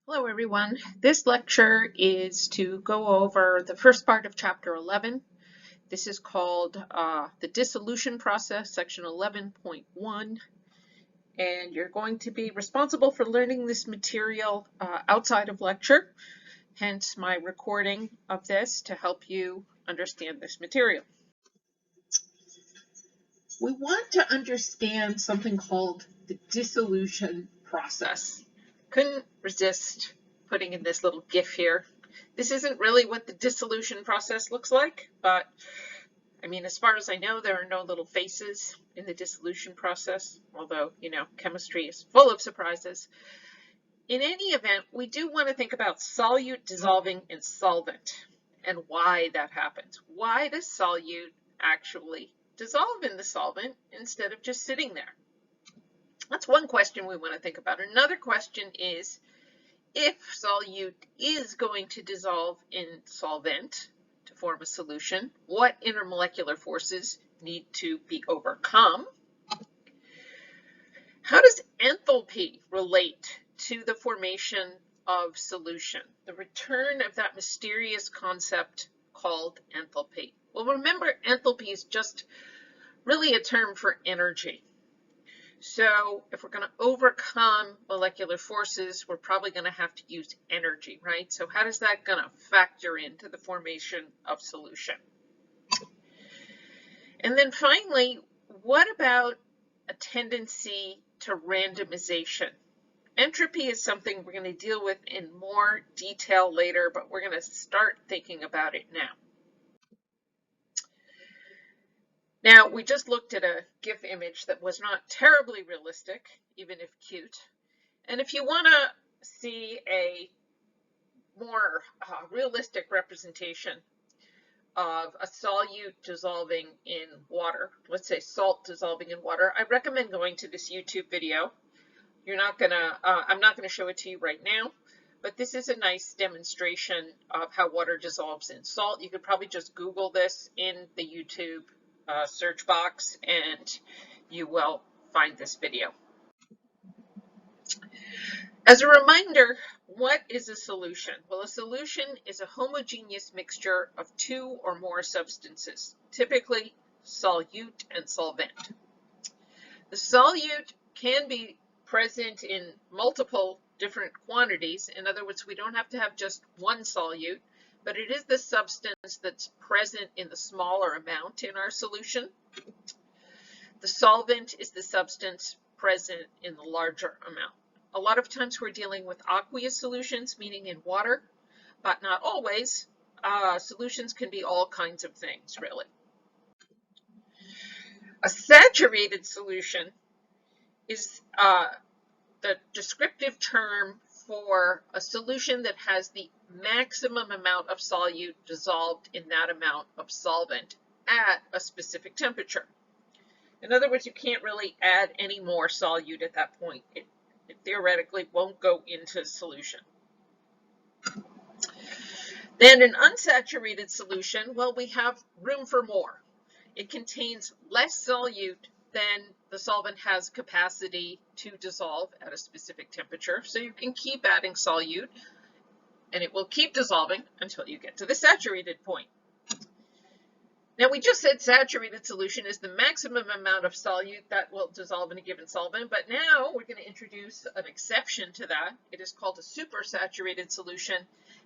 Hello everyone. This lecture is to go over the first part of chapter 11. This is called the Dissolution Process, section 11.1, and you're going to be responsible for learning this material outside of lecture, hence my recording of this to help you understand this material. We want to understand something called the dissolution process. Couldn't resist putting in this little GIF here. This isn't really what the dissolution process looks like, but I mean, as far as I know, there are no little faces in the dissolution process, although, chemistry is full of surprises. In any event, we do want to think about solute dissolving in solvent and why that happens. Why does solute actually dissolve in the solvent instead of just sitting there? That's one question we want to think about. Another question is, if solute is going to dissolve in solvent to form a solution, what intermolecular forces need to be overcome? How does enthalpy relate to the formation of solution? The return of that mysterious concept called enthalpy. Well, remember, enthalpy is just really a term for energy. So if we're going to overcome molecular forces, we're probably going to have to use energy, right? So how does that going to factor into the formation of solution? And then finally, what about a tendency to randomization? Entropy is something we're going to deal with in more detail later, but we're going to start thinking about it now. Now, we just looked at a GIF image that was not terribly realistic, even if cute. And if you want to see a more realistic representation of a solute dissolving in water, let's say salt dissolving in water, I recommend going to this YouTube video. I'm not gonna show it to you right now, but this is a nice demonstration of how water dissolves in salt. You could probably just Google this in the YouTube search box and you will find this video. As a reminder, what is a solution? Well, a solution is a homogeneous mixture of two or more substances, typically solute and solvent. The solute can be present in multiple different quantities. In other words, we don't have to have just one solute, but it is the substance that's present in the smaller amount in our solution. The solvent is the substance present in the larger amount. A lot of times we're dealing with aqueous solutions, meaning in water, but not always. Solutions can be all kinds of things, really. A saturated solution is the descriptive term for a solution that has the maximum amount of solute dissolved in that amount of solvent at a specific temperature. In other words, you can't really add any more solute at that point. It theoretically won't go into solution. Then an unsaturated solution, well, we have room for more. It contains less solute than the solvent has capacity to dissolve at a specific temperature. So you can keep adding solute and it will keep dissolving until you get to the saturated point. Now, we just said saturated solution is the maximum amount of solute that will dissolve in a given solvent, but now we're going to introduce an exception to that. It is called a supersaturated solution,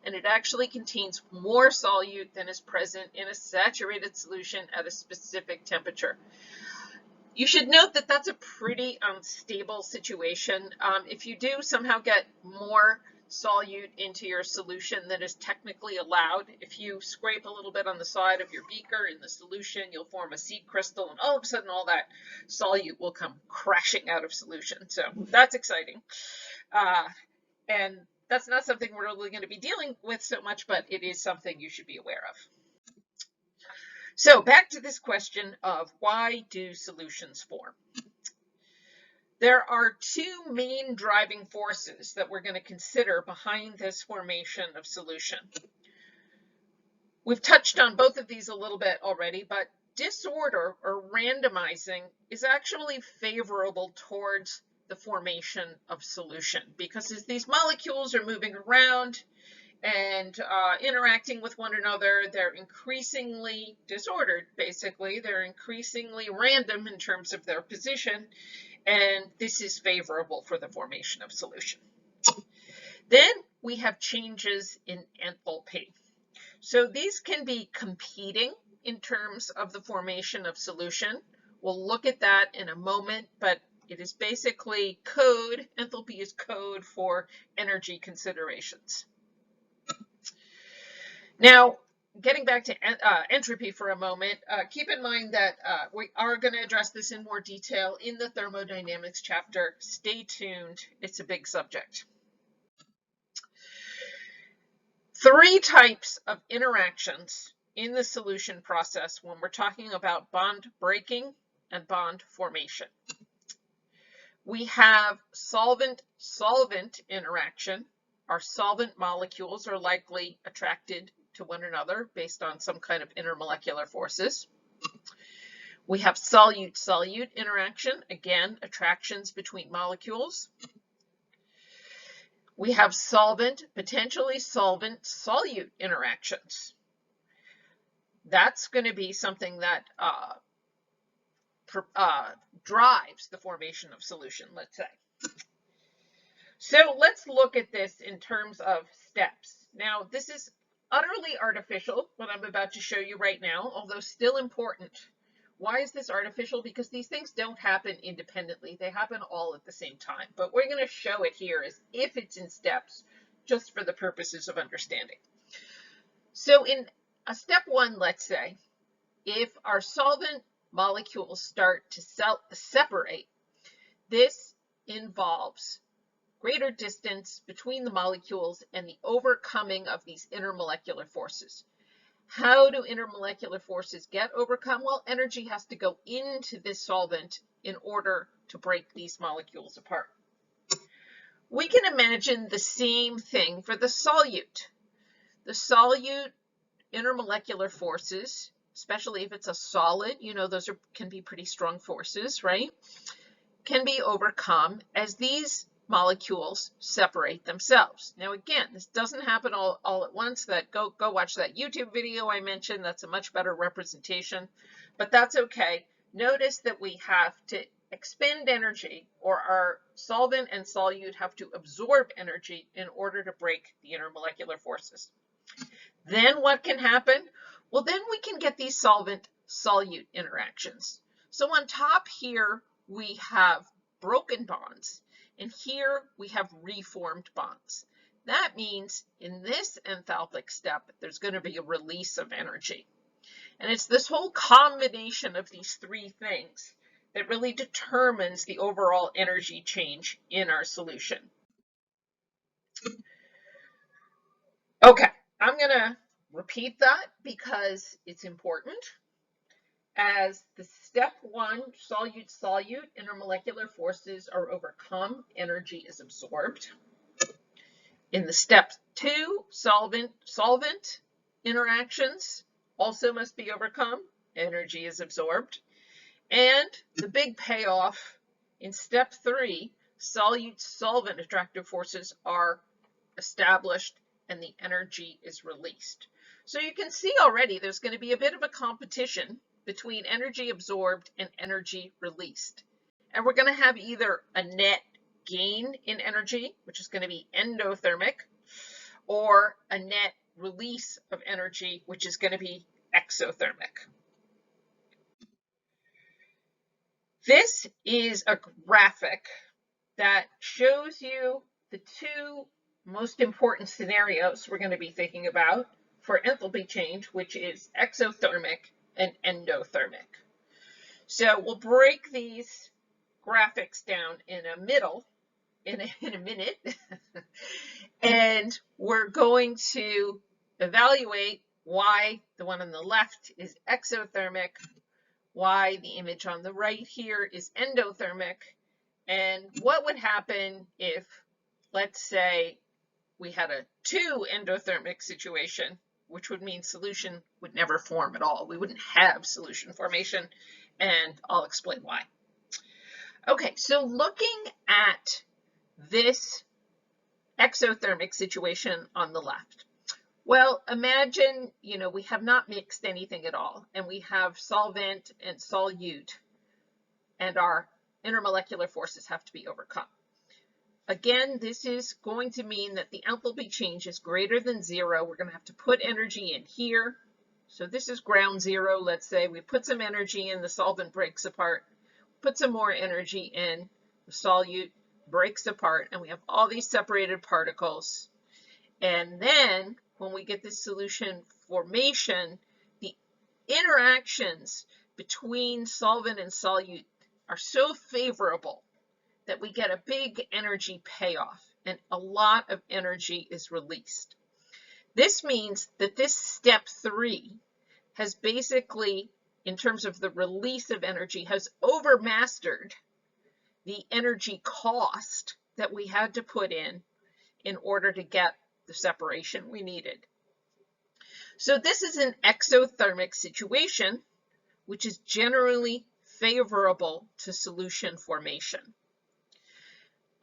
and it actually contains more solute than is present in a saturated solution at a specific temperature. You should note that that's a pretty unstable situation. If you do somehow get more solute into your solution than is technically allowed, if you scrape a little bit on the side of your beaker in the solution, you'll form a seed crystal, and all of a sudden all that solute will come crashing out of solution. So that's exciting. And that's not something we're really going to be dealing with so much, but it is something you should be aware of. So back to this question of why do solutions form? There are two main driving forces that we're going to consider behind this formation of solution. We've touched on both of these a little bit already, but disorder or randomizing is actually favorable towards the formation of solution, because as these molecules are moving around and interacting with one another, they're increasingly disordered, basically. They're increasingly random in terms of their position, and this is favorable for the formation of solution. Then we have changes in enthalpy. So these can be competing in terms of the formation of solution. We'll look at that in a moment, but it is basically code. Enthalpy is code for energy considerations. Now, getting back to entropy for a moment, keep in mind that we are going to address this in more detail in the thermodynamics chapter. Stay tuned. It's a big subject. 3 types of interactions in the solution process when we're talking about bond breaking and bond formation. We have solvent-solvent interaction. Our solvent molecules are likely attracted to one another based on some kind of intermolecular forces. We have solute-solute interaction, again, attractions between molecules. We have solvent, potentially solvent-solute interactions. That's going to be something that drives the formation of solution, let's say. So let's look at this in terms of steps. Now, this is utterly artificial, what I'm about to show you right now, although still important. Why is this artificial? Because these things don't happen independently. They happen all at the same time. But we're going to show it here as if it's in steps, just for the purposes of understanding. So in a step 1, let's say, if our solvent molecules start to separate, this involves greater distance between the molecules and the overcoming of these intermolecular forces. How do intermolecular forces get overcome? Well, energy has to go into this solvent in order to break these molecules apart. We can imagine the same thing for the solute. The solute intermolecular forces, especially if it's a solid, you know, those can be pretty strong forces, right? Can be overcome as these molecules separate themselves. Now, again, this doesn't happen all at once. Go watch that YouTube video I mentioned. That's a much better representation, but that's okay. Notice that we have to expend energy, or our solvent and solute have to absorb energy in order to break the intermolecular forces. Then what can happen? Well, then we can get these solvent-solute interactions. So on top here, we have broken bonds, and here we have reformed bonds. That means in this enthalpic step, there's going to be a release of energy. And it's this whole combination of these 3 things that really determines the overall energy change in our solution. Okay, I'm going to repeat that because it's important. As the step 1, solute-solute intermolecular forces are overcome, energy is absorbed. In the step 2, solvent-solvent interactions also must be overcome, energy is absorbed. And the big payoff in step 3, solute-solvent attractive forces are established and the energy is released. So you can see already there's going to be a bit of a competition between energy absorbed and energy released. And we're going to have either a net gain in energy, which is going to be endothermic, or a net release of energy, which is going to be exothermic. This is a graphic that shows you the 2 most important scenarios we're going to be thinking about for enthalpy change, which is exothermic and endothermic. So we'll break these graphics down in a minute, and we're going to evaluate why the one on the left is exothermic, why the image on the right here is endothermic, and what would happen if, let's say, we had a 2 endothermic situation, which would mean solution would never form at all. We wouldn't have solution formation, and I'll explain why. Okay, so looking at this exothermic situation on the left. Well, imagine, we have not mixed anything at all, and we have solvent and solute, and our intermolecular forces have to be overcome. Again, this is going to mean that the enthalpy change is greater than 0. We're going to have to put energy in here. So this is ground zero, let's say. We put some energy in, the solvent breaks apart. Put some more energy in, the solute breaks apart, and we have all these separated particles. And then when we get this solution formation, the interactions between solvent and solute are so favorable that we get a big energy payoff, and a lot of energy is released. This means that this step 3 has basically, in terms of the release of energy, has overmastered the energy cost that we had to put in order to get the separation we needed. So this is an exothermic situation, which is generally favorable to solution formation.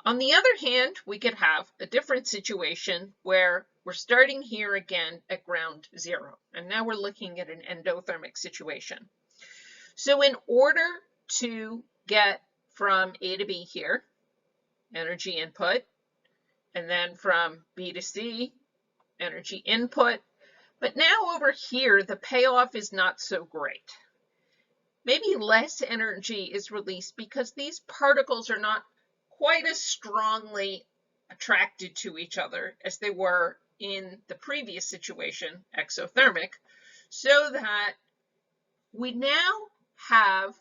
On the other hand, we could have a different situation where we're starting here again at ground zero, and now we're looking at an endothermic situation. So in order to get from A to B here, energy input, and then from B to C, energy input, but now over here, the payoff is not so great. Maybe less energy is released because these particles are not quite as strongly attracted to each other as they were in the previous situation, exothermic, so that we now have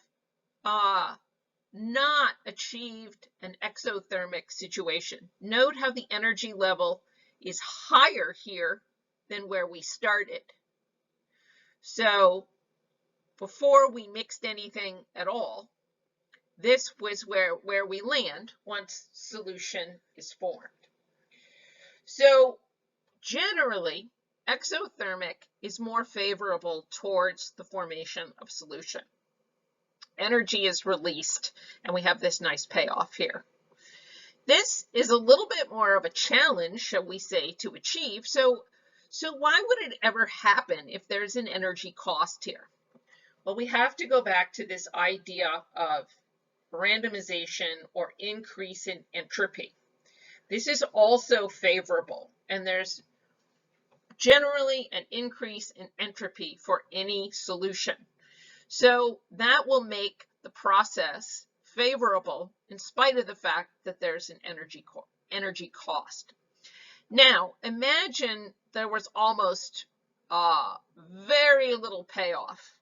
not achieved an exothermic situation. Note how the energy level is higher here than where we started. So before we mixed anything at all, this was where we land once solution is formed. So generally, exothermic is more favorable towards the formation of solution. Energy is released, and we have this nice payoff here. This is a little bit more of a challenge, shall we say, to achieve. So why would it ever happen if there's an energy cost here? Well, we have to go back to this idea of randomization or increase in entropy. This is also favorable, and there's generally an increase in entropy for any solution. So that will make the process favorable in spite of the fact that there's an energy cost. Now, imagine there was almost very little payoff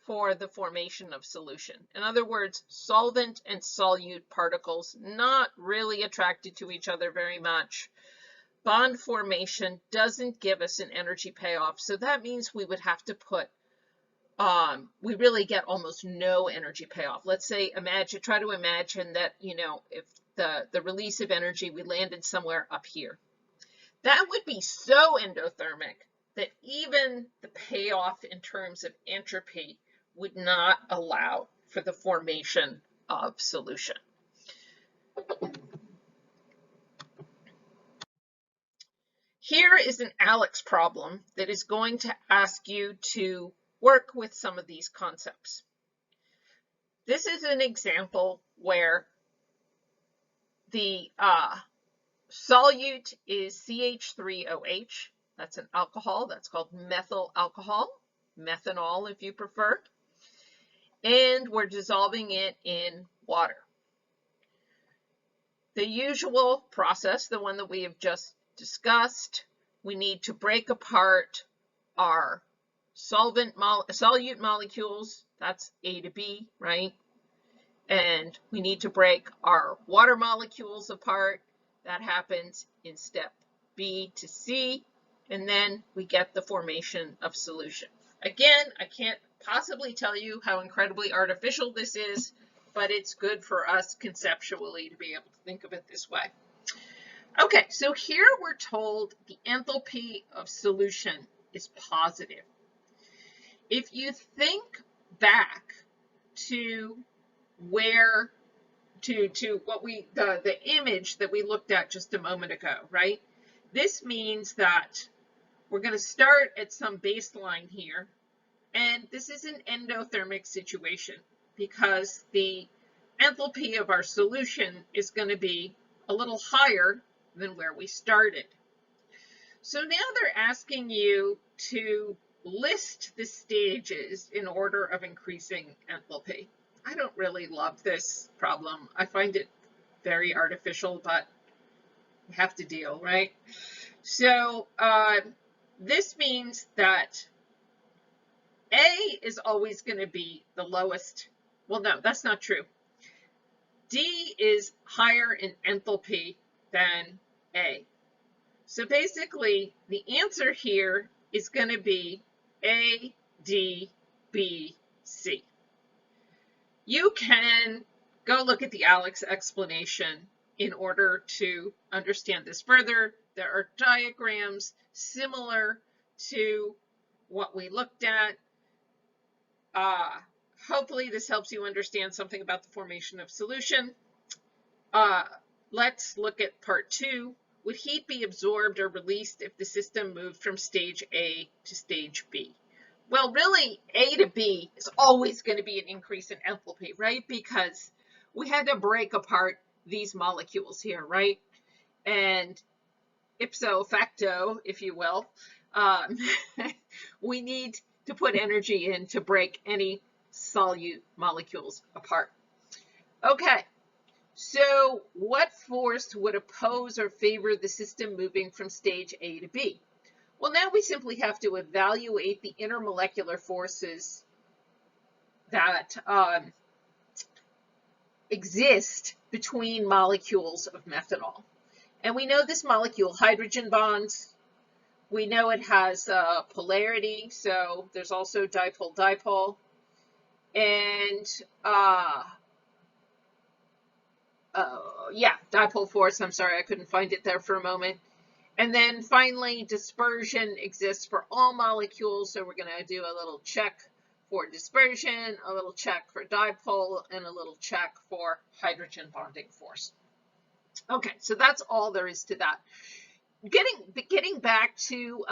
for the formation of solution. In other words, solvent and solute particles not really attracted to each other very much. Bond formation doesn't give us an energy payoff, so that means we would have to put we really get almost no energy payoff. Let's say, try to imagine that, if the release of energy, we landed somewhere up here. That would be so endothermic that even the payoff in terms of entropy would not allow for the formation of solution. Here is an ALEX problem that is going to ask you to work with some of these concepts. This is an example where the solute is CH3OH. That's an alcohol. That's called methyl alcohol, methanol if you prefer. And we're dissolving it in water. The usual process, the one that we have just discussed, we need to break apart our solute molecules, that's A to B, right? And we need to break our water molecules apart. That happens in step B to C, and then we get the formation of solution. Again, I can't possibly tell you how incredibly artificial this is, but it's good for us conceptually to be able to think of it this way. Okay, so here we're told the enthalpy of solution is positive. If you think back to where to what the image that we looked at just a moment ago, right? This means that we're going to start at some baseline here, and this is an endothermic situation because the enthalpy of our solution is going to be a little higher than where we started. So now they're asking you to list the stages in order of increasing enthalpy. I don't really love this problem. I find it very artificial, but we have to deal, right? So this means that A is always going to be the lowest. Well, no, that's not true. D is higher in enthalpy than A. So basically, the answer here is going to be A, D, B, C. You can go look at the Alex explanation in order to understand this further. There are diagrams similar to what we looked at. Hopefully this helps you understand something about the formation of solution. Let's look at part 2. Would heat be absorbed or released if the system moved from stage A to stage B? Well, really, A to B is always going to be an increase in enthalpy, right? Because we had to break apart these molecules here, right? And ipso facto, if you will, we need to put energy in to break any solute molecules apart. Okay. So what force would oppose or favor the system moving from stage A to B? Well, now we simply have to evaluate the intermolecular forces that exist between molecules of methanol. And we know this molecule hydrogen bonds. We know it has polarity, so there's also dipole-dipole. And yeah, dipole force. I'm sorry, I couldn't find it there for a moment. And then finally, dispersion exists for all molecules. So we're going to do a little check for dispersion, a little check for dipole, and a little check for hydrogen bonding force. Okay, so that's all there is to that. Getting back to,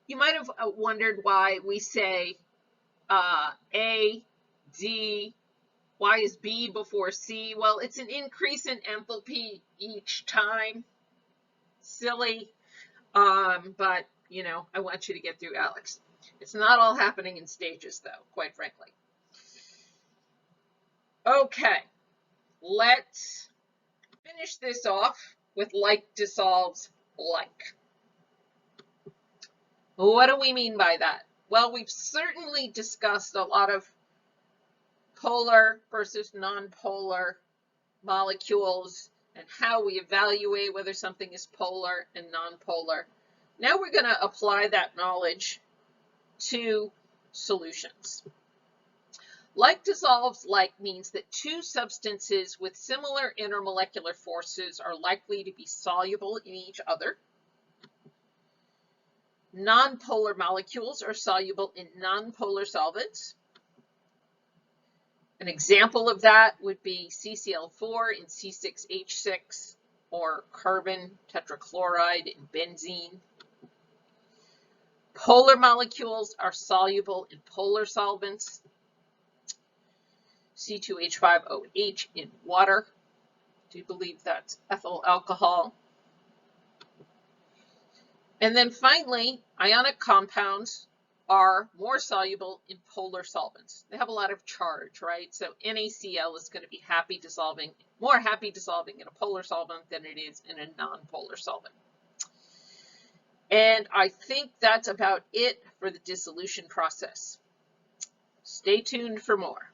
you might have wondered why we say A, D, why is B before C? Well, it's an increase in enthalpy each time. Silly, but you know, I want you to get through Alex. It's not all happening in stages, though, quite frankly. Okay, let's finish this off with like dissolves like. What do we mean by that? Well, we've certainly discussed a lot of polar versus non-polar molecules and how we evaluate whether something is polar and non-polar. Now we're going to apply that knowledge to solutions. Like dissolves like means that two substances with similar intermolecular forces are likely to be soluble in each other. Non-polar molecules are soluble in non-polar solvents. An example of that would be CCl4 in C6H6 or carbon tetrachloride in benzene. Polar molecules are soluble in polar solvents. C2H5OH in water. I do believe that's ethyl alcohol. And then finally, ionic compounds are more soluble in polar solvents. They have a lot of charge, right? So NaCl is going to be more happy dissolving in a polar solvent than it is in a non-polar solvent. And I think that's about it for the dissolution process. Stay tuned for more.